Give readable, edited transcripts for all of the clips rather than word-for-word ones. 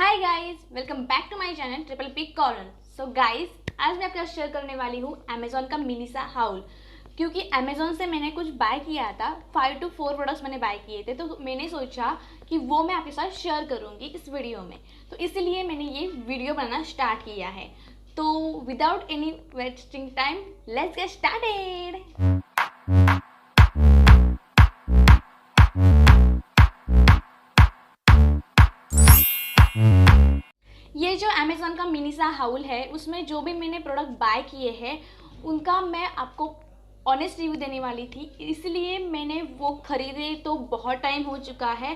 Hi guys, welcome back to my channel triple P corner. So guys, आज मैं आपके साथ शेयर करने वाली हूँ अमेजोन का मिनी सा हाउल। क्योंकि अमेजोन से मैंने कुछ बाय किया था, 5 to 4 प्रोडक्ट्स मैंने बाय किए थे, तो मैंने सोचा कि वो मैं आपके साथ शेयर करूँगी इस वीडियो में। तो इसलिए मैंने ये वीडियो बनाना स्टार्ट किया है। तो without any wasting time, let's get started. ये जो अमेज़न का मिनी सा हाउल है, उसमें जो भी मैंने प्रोडक्ट बाय किए हैं उनका मैं आपको ऑनेस्ट रिव्यू देने वाली थी। इसलिए मैंने वो ख़रीदे तो बहुत टाइम हो चुका है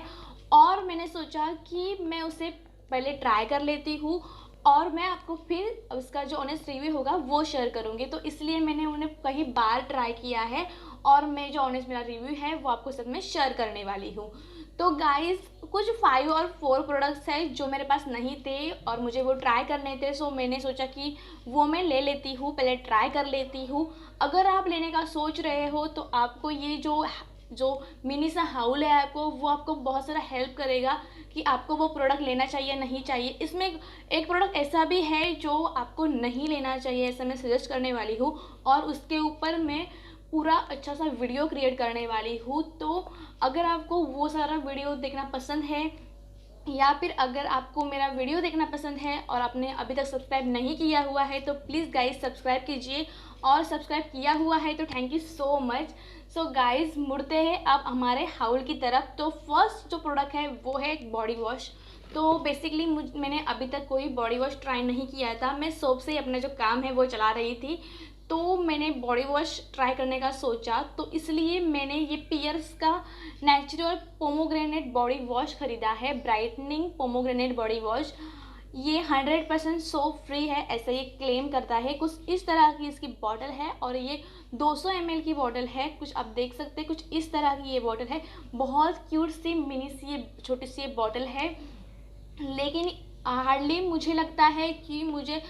और मैंने सोचा कि मैं उसे पहले ट्राई कर लेती हूँ और मैं आपको फिर उसका जो ऑनेस्ट रिव्यू होगा वो शेयर करूँगी। तो इसलिए मैंने उन्हें कई बार ट्राई किया है और मैं जो ऑनेस्ट मेरा रिव्यू है वो आपको सब में शेयर करने वाली हूँ। तो गाइस, कुछ 5 और 4 प्रोडक्ट्स हैं जो मेरे पास नहीं थे और मुझे वो ट्राई करने थे। सो मैंने सोचा कि वो मैं ले लेती हूँ, पहले ट्राई कर लेती हूँ। अगर आप लेने का सोच रहे हो तो आपको ये जो मिनी सा हाउल है वो आपको बहुत सारा हेल्प करेगा कि आपको वो प्रोडक्ट लेना चाहिए नहीं चाहिए। इसमें एक प्रोडक्ट ऐसा भी है जो आपको नहीं लेना चाहिए, ऐसा मैं सजेस्ट करने वाली हूँ और उसके ऊपर मैं पूरा अच्छा सा वीडियो क्रिएट करने वाली हूँ। तो अगर आपको वो सारा वीडियो देखना पसंद है या फिर अगर आपको मेरा वीडियो देखना पसंद है और आपने अभी तक सब्सक्राइब नहीं किया हुआ है तो प्लीज़ गाइस सब्सक्राइब कीजिए, और सब्सक्राइब किया हुआ है तो thank you so much. So guys, मुड़ते हैं अब हमारे हाउल की तरफ। तो फर्स्ट जो प्रोडक्ट है वो है बॉडी वॉश। तो बेसिकली मैंने अभी तक कोई बॉडी वॉश ट्राई नहीं किया था, मैं सोप से ही अपना जो काम है वो चला रही थी। तो मैंने बॉडी वॉश ट्राई करने का सोचा, तो इसलिए मैंने ये पियर्स का नेचुरल पोमोग्रेनेट बॉडी वॉश ख़रीदा है, ब्राइटनिंग पोमोग्रेनेट बॉडी वॉश। ये 100% सोप फ्री है, ऐसा ये क्लेम करता है। कुछ इस तरह की इसकी बॉटल है और ये 200 ml की बॉटल है। कुछ आप देख सकते हैं, कुछ इस तरह की ये बॉटल है। बहुत क्यूट सी मिनी सी ये छोटी सी ये बॉटल है, लेकिन हार्डली मुझे लगता है कि मुझे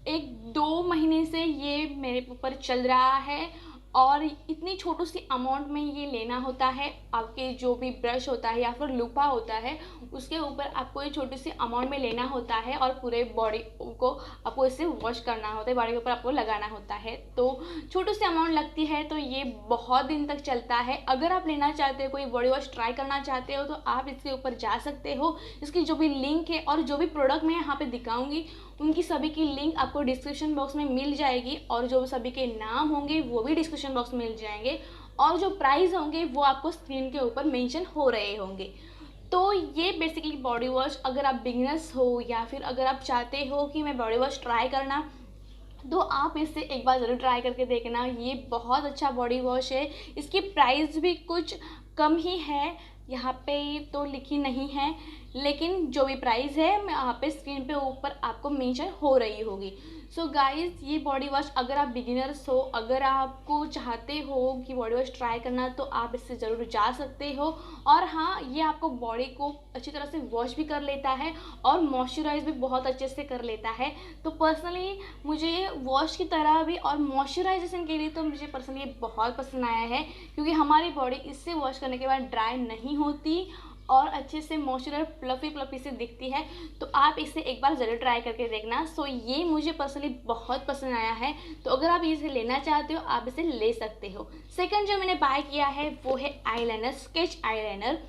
1-2 महीने से ये मेरे ऊपर चल रहा है। और इतनी छोटी सी अमाउंट में ये लेना होता है। आपके जो भी ब्रश होता है या फिर लूपा होता है उसके ऊपर आपको ये छोटी सी अमाउंट में लेना होता है और पूरे बॉडी को आपको इससे वॉश करना होता है, बॉडी के ऊपर आपको लगाना होता है। तो छोटी सी अमाउंट लगती है, तो ये बहुत दिन तक चलता है। अगर आप लेना चाहते हो, कोई बॉडी वॉश ट्राई करना चाहते हो, तो आप इसके ऊपर जा सकते हो। इसकी जो भी लिंक है और जो भी प्रोडक्ट मैं यहाँ पे दिखाऊंगी उनकी सभी की लिंक आपको डिस्क्रिप्शन बॉक्स में मिल जाएगी, और जो सभी के नाम होंगे वो भी डिस्क्रिप्शन बॉक्स में मिल जाएंगे, और जो प्राइस होंगे वो आपको स्क्रीन के ऊपर मेंशन हो रहे होंगे। तो ये बेसिकली बॉडी वॉश, अगर आप बिगिनर्स हो या फिर अगर आप चाहते हो कि मैं बॉडी वॉश ट्राई करना, तो आप इसे एक बार ज़रूर ट्राई करके देखना। ये बहुत अच्छा बॉडी वॉश है। इसकी प्राइस भी कुछ कम ही है, यहाँ पे तो लिखी नहीं है, लेकिन जो भी प्राइस है मैं यहाँ पे स्क्रीन पे ऊपर आपको मेंशन हो रही होगी। सो गाइस, ये बॉडी वॉश अगर आप बिगिनर्स हो, अगर आपको चाहते हो कि बॉडी वॉश ट्राई करना, तो आप इससे ज़रूर जा सकते हो। और हाँ, ये आपको बॉडी को अच्छी तरह से वॉश भी कर लेता है और मॉइस्चराइज भी बहुत अच्छे से कर लेता है। तो पर्सनली मुझे वॉश की तरह भी और मॉइस्चराइजेशन के लिए तो मुझे पर्सनली बहुत पसंद आया है, क्योंकि हमारी बॉडी इससे वॉश करने के बाद ड्राई नहीं होती और अच्छे से मॉइस्चराइजर फ्लफी फ्लफी से दिखती है। तो आप इसे एक बार ज़रूर ट्राई करके देखना। सो ये मुझे पर्सनली बहुत पसंद आया है, तो अगर आप इसे लेना चाहते हो आप इसे ले सकते हो। सेकंड जो मैंने बाय किया है वो है आईलाइनर, स्केच आईलाइनर।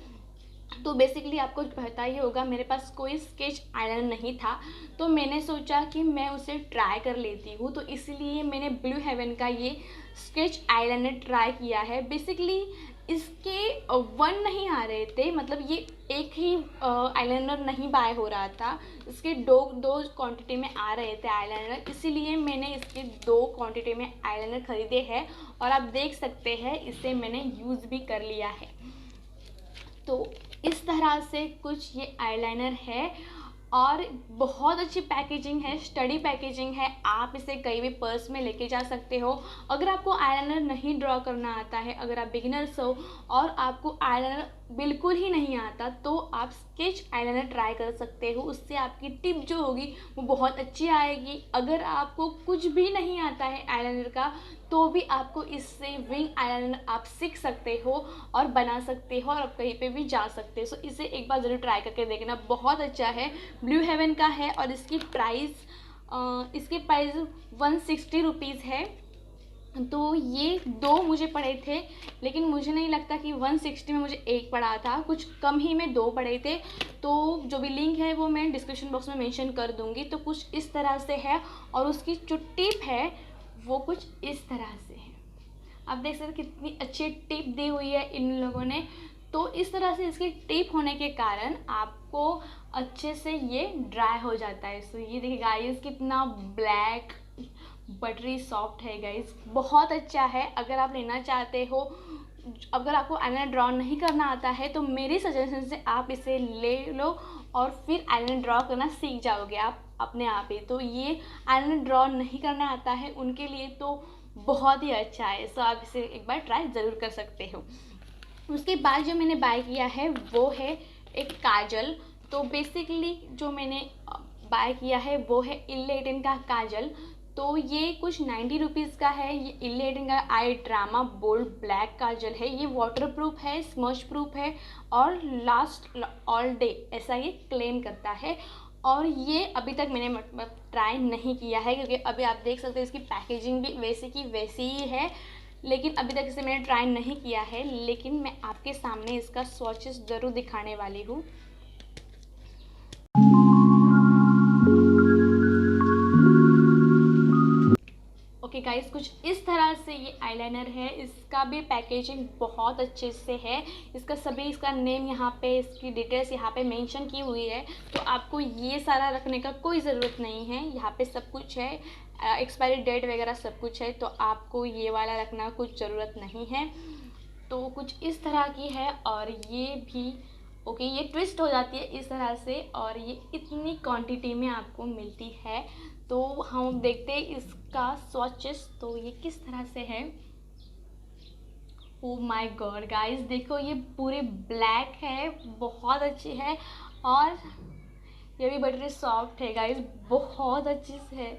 तो बेसिकली आपको पता ही होगा, मेरे पास कोई स्केच आईलाइनर नहीं था, तो मैंने सोचा कि मैं उसे ट्राई कर लेती हूँ। तो इसलिए मैंने ब्लू हेवन का ये स्केच आईलाइनर ट्राई किया है। बेसिकली इसके 1 नहीं आ रहे थे, मतलब ये एक ही आईलाइनर नहीं बाय हो रहा था, इसके दो क्वांटिटी में आ रहे थे आईलाइनर, इसीलिए मैंने इसके 2 क्वांटिटी में आईलाइनर ख़रीदे हैं। और आप देख सकते हैं इसे मैंने यूज़ भी कर लिया है। तो इस तरह से कुछ ये आईलाइनर है और बहुत अच्छी पैकेजिंग है, स्टडी पैकेजिंग है। आप इसे कहीं भी पर्स में लेके जा सकते हो। अगर आपको आईलाइनर नहीं ड्रॉ करना आता है, अगर आप बिगिनर्स हो और आपको आईलाइनर बिल्कुल ही नहीं आता तो आप स्केच आईलाइनर ट्राई कर सकते हो। उससे आपकी टिप जो होगी वो बहुत अच्छी आएगी। अगर आपको कुछ भी नहीं आता है आईलाइनर का तो भी आपको इससे विंग आईलाइनर आप सीख सकते हो और बना सकते हो और आप कहीं पे भी जा सकते हो। सो इसे एक बार ज़रूर ट्राई करके देखना, बहुत अच्छा है। ब्लू हेवन का है और इसकी प्राइस 160 रुपीज़ है। तो ये 2 मुझे पड़े थे, लेकिन मुझे नहीं लगता कि 160 में मुझे एक पड़ा था, कुछ कम ही में 2 पड़े थे। तो जो भी लिंक है वो मैं डिस्क्रिप्शन बॉक्स में मेंशन कर दूँगी। तो कुछ इस तरह से है और उसकी जो टिप है वो कुछ इस तरह से है। आप देख सकते हैं कितनी अच्छी टिप दी हुई है इन लोगों ने। तो इस तरह से इसकी टिप होने के कारण आपको अच्छे से ये ड्राई हो जाता है। सो ये देखिए गाइस कितना ब्लैक बटरी सॉफ्ट है गाइस, बहुत अच्छा है। अगर आप लेना चाहते हो, अगर आपको आईलाइनर ड्रॉ नहीं करना आता है तो मेरी सजेशन से आप इसे ले लो और फिर आईलाइनर ड्रॉ करना सीख जाओगे आप अपने आप ही। तो ये आईलाइनर ड्रॉ नहीं करना आता है उनके लिए तो बहुत ही अच्छा है। सो आप इसे एक बार ट्राई ज़रूर कर सकते हो। उसके बाद जो मैंने बाय किया है वो है एक काजल। तो बेसिकली जो मैंने बाय किया है वो है इल्लेटिन का काजल। तो ये कुछ 90 रुपीज़ का है। ये इल्लेटिन का आई ड्रामा बोल्ड ब्लैक काजल है। ये वाटर प्रूफ है, स्मज प्रूफ है और लास्ट ऑल डे ऐसा ये क्लेम करता है। और ये अभी तक मैंने ट्राई नहीं किया है क्योंकि अभी आप देख सकते हैं इसकी पैकेजिंग भी वैसे की वैसी ही है, लेकिन अभी तक इसे मैंने ट्राई नहीं किया है। लेकिन मैं आपके सामने इसका स्वॉचेस ज़रूर दिखाने वाली हूँ। ओके गाइस, कुछ इस तरह से ये आईलाइनर है। इसका भी पैकेजिंग बहुत अच्छे से है। इसका नेम यहाँ पे, इसकी डिटेल्स यहाँ पे मेंशन की हुई है। तो आपको ये सारा रखने का कोई ज़रूरत नहीं है। यहाँ पे सब कुछ है, एक्सपायरी डेट वगैरह सब कुछ है। तो आपको ये वाला रखना कुछ ज़रूरत नहीं है। तो कुछ इस तरह की है और ये भी ओके ये ट्विस्ट हो जाती है इस तरह से और ये इतनी क्वांटिटी में आपको मिलती है। तो हम देखते हैं इसका स्वॉचेस तो ये किस तरह से है। ओ माय गॉड गाइस, देखो ये पूरे ब्लैक है, बहुत अच्छी है और ये भी बड़ी सॉफ्ट है गाइस, बहुत अच्छी से है।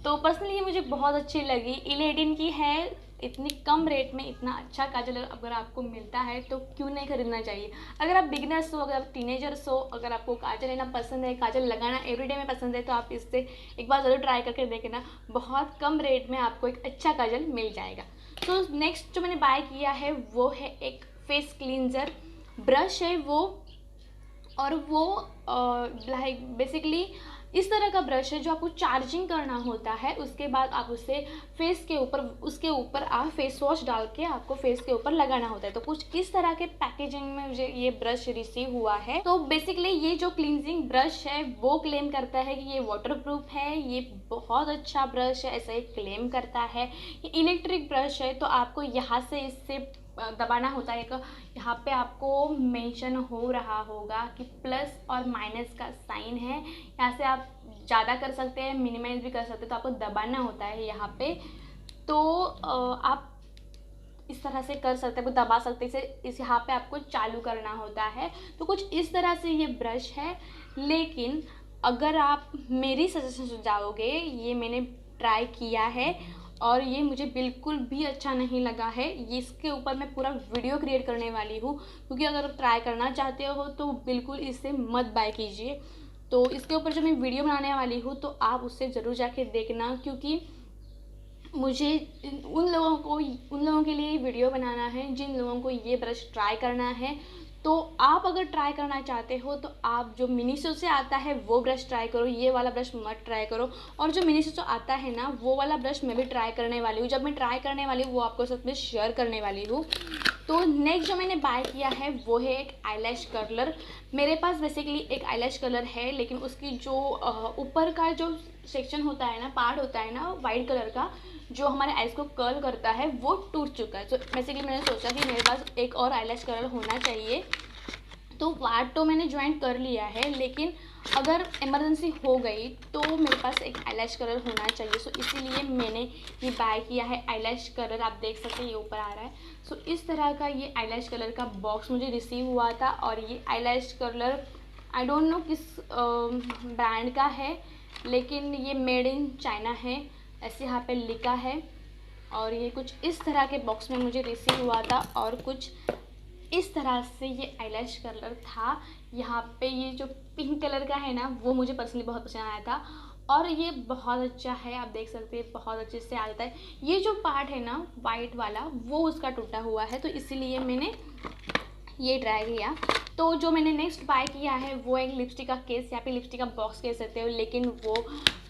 तो पर्सनली ये मुझे बहुत अच्छी लगी। इलेटिन की है, इतनी कम रेट में इतना अच्छा काजल अगर आपको मिलता है तो क्यों नहीं खरीदना चाहिए। अगर आप बिगनर्स हो, अगर आप टीनेजर्स हो, अगर आपको काजल लेना पसंद है, काजल लगाना एवरीडे में पसंद है तो आप इससे एक बार ज़रूर ट्राई करके देखना। बहुत कम रेट में आपको एक अच्छा काजल मिल जाएगा। तो नेक्स्ट जो मैंने बाय किया है वो है एक फेस क्लींजर ब्रश है वो, और वो लाइक बेसिकली इस तरह का ब्रश है जो आपको चार्जिंग करना होता है। उसके बाद आप उसे फेस के ऊपर, उसके ऊपर आप फेस वॉश डाल के आपको फेस के ऊपर लगाना होता है। तो कुछ इस तरह के पैकेजिंग में मुझे ये ब्रश रिसीव हुआ है। तो बेसिकली ये जो क्लींजिंग ब्रश है वो क्लेम करता है कि ये वाटर प्रूफ है, ये बहुत अच्छा ब्रश है, ऐसा ही क्लेम करता है। ये इलेक्ट्रिक ब्रश है तो आपको यहाँ से इससे दबाना होता है। यहाँ पे आपको मेंशन हो रहा होगा कि प्लस और माइनस का साइन है। यहाँ से आप ज़्यादा कर सकते हैं, मिनिमाइज भी कर सकते हैं। तो आपको दबाना होता है यहाँ पे। तो आप इस तरह से कर सकते हैं, आपको दबा सकते हैं इस यहाँ पे आपको चालू करना होता है। तो कुछ इस तरह से ये ब्रश है। लेकिन अगर आप मेरी सजेशन से जाओगे, ये मैंने ट्राई किया है और ये मुझे बिल्कुल भी अच्छा नहीं लगा है। ये इसके ऊपर मैं पूरा वीडियो क्रिएट करने वाली हूँ क्योंकि अगर आप ट्राई करना चाहते हो तो बिल्कुल इसे मत बाय कीजिए। तो इसके ऊपर जो मैं वीडियो बनाने वाली हूँ तो आप उससे ज़रूर जाके देखना, क्योंकि मुझे उन लोगों के लिए वीडियो बनाना है जिन लोगों को ये ब्रश ट्राई करना है। तो आप अगर ट्राई करना चाहते हो तो आप जो मिनीसो से आता है वो ब्रश ट्राई करो, ये वाला ब्रश मत ट्राई करो। और जो मिनीसो से आता है ना वो वाला ब्रश मैं भी ट्राई करने वाली हूँ। जब मैं ट्राई करने वाली हूँ वो आपको साथ में शेयर करने वाली हूँ। तो नेक्स्ट जो मैंने बाय किया है वो है एक आईलैश कर्लर। मेरे पास बेसिकली एक आईलैश कलर है, लेकिन उसकी जो ऊपर का जो सेक्शन होता है ना, पार्ट होता है ना वाइट कलर का, जो हमारे आइज़ को कर्ल करता है वो टूट चुका है। तो बेसिकली मैंने सोचा कि मेरे पास एक और आईलैश कलर होना चाहिए। तो पार्ट तो मैंने ज्वाइन कर लिया है, लेकिन अगर इमरजेंसी हो गई तो मेरे पास एक आईलैश कलर होना चाहिए। सो इसीलिए मैंने ये बाय किया है आईलैश कलर। आप देख सकते हैं ये ऊपर आ रहा है। सो इस तरह का ये आईलैश कलर का बॉक्स मुझे रिसीव हुआ था। और ये eyelash colour I don't know किस ब्रांड का है, लेकिन ये मेड इन चाइना है, ऐसे यहाँ पे लिखा है। और ये कुछ इस तरह के बॉक्स में मुझे रिसीव हुआ था। और कुछ इस तरह से ये आईलैश कलर था। यहाँ पे ये जो पिंक कलर का है ना, वो मुझे पर्सनली बहुत पसंद आया था। और ये बहुत अच्छा है, आप देख सकते हैं बहुत अच्छे से आ जाता है। ये जो पार्ट है ना वाइट वाला, वो उसका टूटा हुआ है, तो इसीलिए मैंने ये ट्राई किया। तो जो मैंने नेक्स्ट बाय किया है वो एक लिपस्टिक का केस या फिर लिपस्टिक का बॉक्स कह सकते हो, लेकिन वो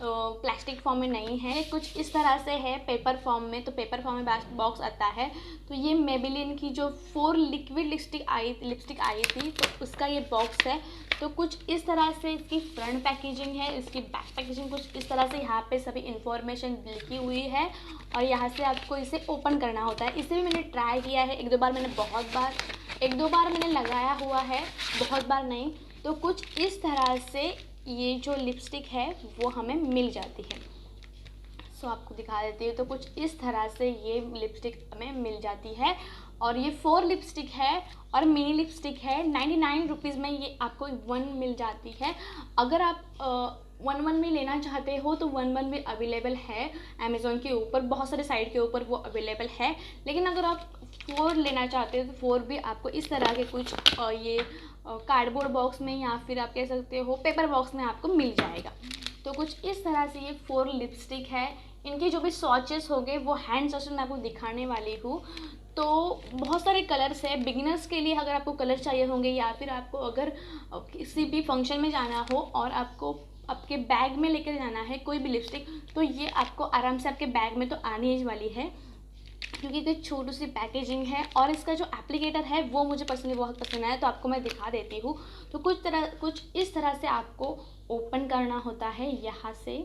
प्लास्टिक फॉर्म में नहीं है, कुछ इस तरह से है पेपर फॉर्म में। तो पेपर फॉर्म में बॉक्स आता है। तो ये मेबेलिन की जो 4 लिक्विड लिपस्टिक आई थी, तो उसका ये बॉक्स है। तो कुछ इस तरह से इसकी फ्रंट पैकेजिंग है, इसकी बैक पैकेजिंग कुछ इस तरह से। यहाँ पे सभी इंफॉर्मेशन लिखी हुई है और यहाँ से आपको इसे ओपन करना होता है। इसे भी मैंने ट्राई किया है एक दो बार मैंने लगाया हुआ है, बहुत बार नहीं। तो कुछ इस तरह से ये जो लिपस्टिक है वो हमें मिल जाती है। सो आपको दिखा देती हूँ। तो कुछ इस तरह से ये लिपस्टिक हमें मिल जाती है। और ये 4 लिपस्टिक है और मिनी लिपस्टिक है। 99 रुपीज़ में ये आपको 1 मिल जाती है। अगर आप 1 में लेना चाहते हो तो 1 भी अवेलेबल है अमेज़ॉन के ऊपर, बहुत सारे साइट के ऊपर वो अवेलेबल है। लेकिन अगर आप 4 लेना चाहते हो तो 4 भी आपको इस तरह के कुछ ये कार्डबोर्ड बॉक्स में या फिर आप कह सकते हो पेपर बॉक्स में आपको मिल जाएगा। तो कुछ इस तरह से ये 4 लिपस्टिक है। इनके जो भी स्वॉचेस हो गए वो हैंड स्वॉचेस मैं आपको दिखाने वाली हूँ। तो बहुत सारे कलर्स है बिगिनर्स के लिए। अगर आपको कलर चाहिए होंगे या फिर आपको अगर किसी भी फंक्शन में जाना हो और आपको आपके बैग में लेकर जाना है कोई भी लिपस्टिक, तो ये आपको आराम से आपके बैग में तो आने ही वाली है, क्योंकि एक छोटी सी पैकेजिंग है। और इसका जो एप्लीकेटर है वो मुझे पर्सनली बहुत पसंद आया, तो आपको मैं दिखा देती हूँ। तो कुछ इस तरह से आपको ओपन करना होता है यहाँ से।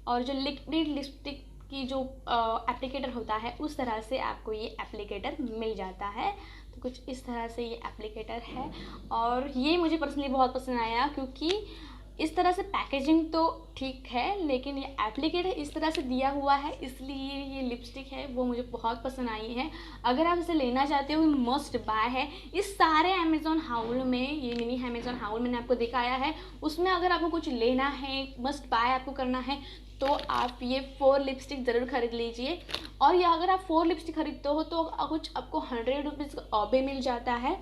और जो लिक्विड लिपस्टिक की जो एप्लीकेटर होता है उस तरह से आपको ये एप्लीकेटर मिल जाता है। तो कुछ इस तरह से ये एप्लीकेटर है और ये मुझे पर्सनली बहुत पसंद आया, क्योंकि इस तरह से पैकेजिंग तो ठीक है लेकिन ये एप्लीकेटर इस तरह से दिया हुआ है, इसलिए ये लिपस्टिक है वो मुझे बहुत पसंद आई है। अगर आप इसे लेना चाहते हो मस्ट बाय है। इस सारे अमेज़ॉन हाउल में, ये मिनी अमेज़ॉन हाउल मैंने आपको दिखाया है, उसमें अगर आपको कुछ लेना है मस्ट बाय आपको करना है तो आप ये 4 लिपस्टिक ज़रूर खरीद लीजिए। और ये अगर आप 4 लिपस्टिक खरीदते हो तो कुछ आपको 100 रुपीज़ का भी मिल जाता है।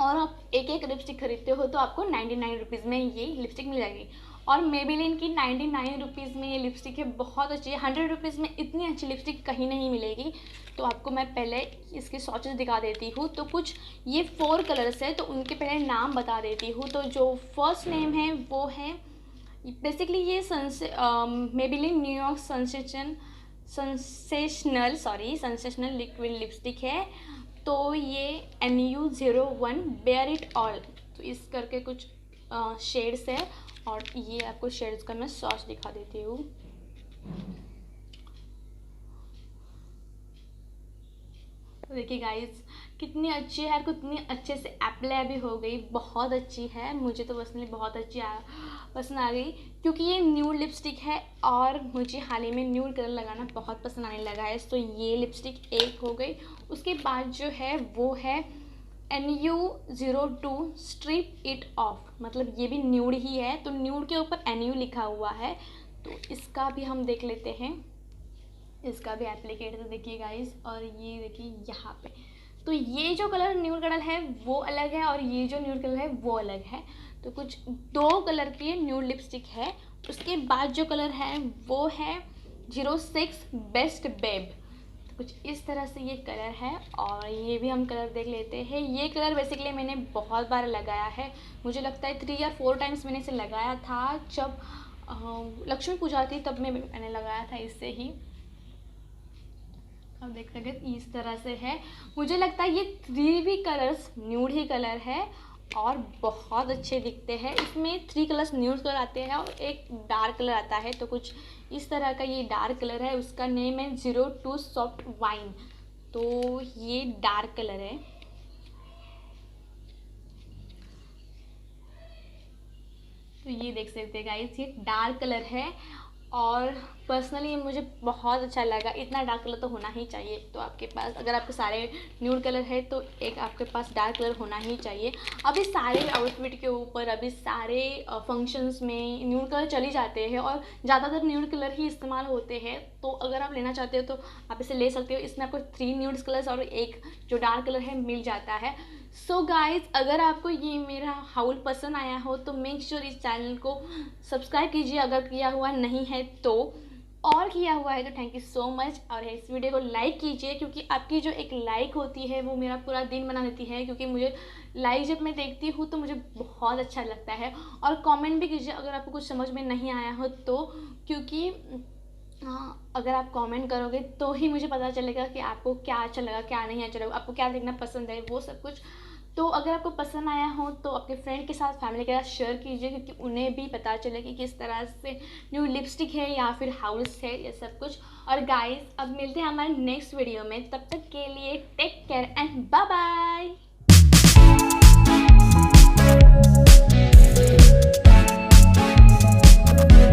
और आप एक लिपस्टिक खरीदते हो तो आपको 99 रुपीज़ में ये लिपस्टिक मिल जाएगी। और मेबेलिन की 99 रुपीज़ में ये लिपस्टिक है, बहुत अच्छी है। 100 रुपीज़ में इतनी अच्छी लिपस्टिक कहीं नहीं मिलेगी। तो आपको मैं पहले इसके स्वॉचेस दिखा देती हूँ। तो कुछ ये 4 कलर्स है तो उनके पहले नाम बता देती हूँ। तो जो फर्स्ट नेम है वो है बेसिकली ये Maybelline New York sensational liquid lipstick है। तो ये NU01 बेयर इट ऑल, तो इस करके कुछ शेड्स है। और ये आपको शेड्स का मैं स्वॉच दिखा देती हूँ। तो देखिए गाइस कितनी अच्छी है, कितनी अच्छे से अप्लाई भी हो गई, बहुत अच्छी है। मुझे तो पर्सनली बहुत अच्छी पसंद आ गई, क्योंकि ये न्यूड लिपस्टिक है और मुझे हाल ही में न्यूड कलर लगाना बहुत पसंद आने लगा है। तो ये लिपस्टिक एक हो गई। उसके बाद जो है वो है NU02 स्ट्रिप इट ऑफ, मतलब ये भी न्यूड ही है। तो न्यूड के ऊपर NU लिखा हुआ है। तो इसका भी हम देख लेते हैं, इसका भी एप्लीकेटर देखिए गाइस। और ये देखिए यहाँ पे, तो ये जो कलर न्यूड कलर है वो अलग है और ये जो न्यूड कलर है वो अलग है। तो कुछ 2 कलर की न्यूड लिपस्टिक है। उसके बाद जो कलर है वो है 06 बेस्ट बेब। तो कुछ इस तरह से ये कलर है। और ये भी हम कलर देख लेते हैं। ये कलर बेसिकली मैंने बहुत बार लगाया है, मुझे लगता है 3 या 4 टाइम्स मैंने इसे लगाया था। जब लक्ष्मी पूजा थी तब मैंने लगाया था इससे ही। अब देख सकते इस तरह से है। मुझे लगता है ये 3 भी कलर्स न्यूड ही कलर है और बहुत अच्छे दिखते हैं। इसमें 3 कलर्स न्यूड कलर आते हैं और एक डार्क कलर आता है। तो कुछ इस तरह का ये डार्क कलर है, उसका नेम है 02 सॉफ्ट वाइन। तो ये डार्क कलर है। तो ये देख सकते हैं गाइस, ये डार्क कलर है और पर्सनली मुझे बहुत अच्छा लगा। इतना डार्क कलर तो होना ही चाहिए। तो आपके पास अगर आपके सारे न्यूड कलर है तो एक आपके पास डार्क कलर होना ही चाहिए। अभी सारे आउटफिट के ऊपर, अभी सारे फंक्शंस में न्यूड कलर चली जाते हैं और ज़्यादातर न्यूड कलर ही इस्तेमाल होते हैं। तो अगर आप लेना चाहते हो तो आप इसे ले सकते हो। इसमें आपको 3 न्यूड कलर्स और एक जो डार्क कलर है मिल जाता है। सो गाइज, अगर आपको ये मेरा हाउल पसंद आया हो तो मेक श्योर इस चैनल को सब्सक्राइब कीजिए अगर किया हुआ नहीं है तो, और किया हुआ है तो थैंक यू सो मच। और इस वीडियो को लाइक कीजिए क्योंकि आपकी जो एक लाइक होती है वो मेरा पूरा दिन बना देती है, क्योंकि मुझे लाइक जब मैं देखती हूँ तो मुझे बहुत अच्छा लगता है। और कमेंट भी कीजिए अगर आपको कुछ समझ में नहीं आया हो तो, क्योंकि अगर आप कमेंट करोगे तो ही मुझे पता चलेगा कि आपको क्या अच्छा लगा, क्या नहीं अच्छा लगा, आपको क्या देखना पसंद है, वो सब कुछ। तो अगर आपको पसंद आया हो तो अपने फ्रेंड के साथ, फैमिली के साथ शेयर कीजिए, क्योंकि उन्हें भी पता चले कि किस तरह से न्यू लिपस्टिक है या फिर हाउस है, ये सब कुछ। और गाइस, अब मिलते हैं हमारे नेक्स्ट वीडियो में। तब तक के लिए take care and bye bye.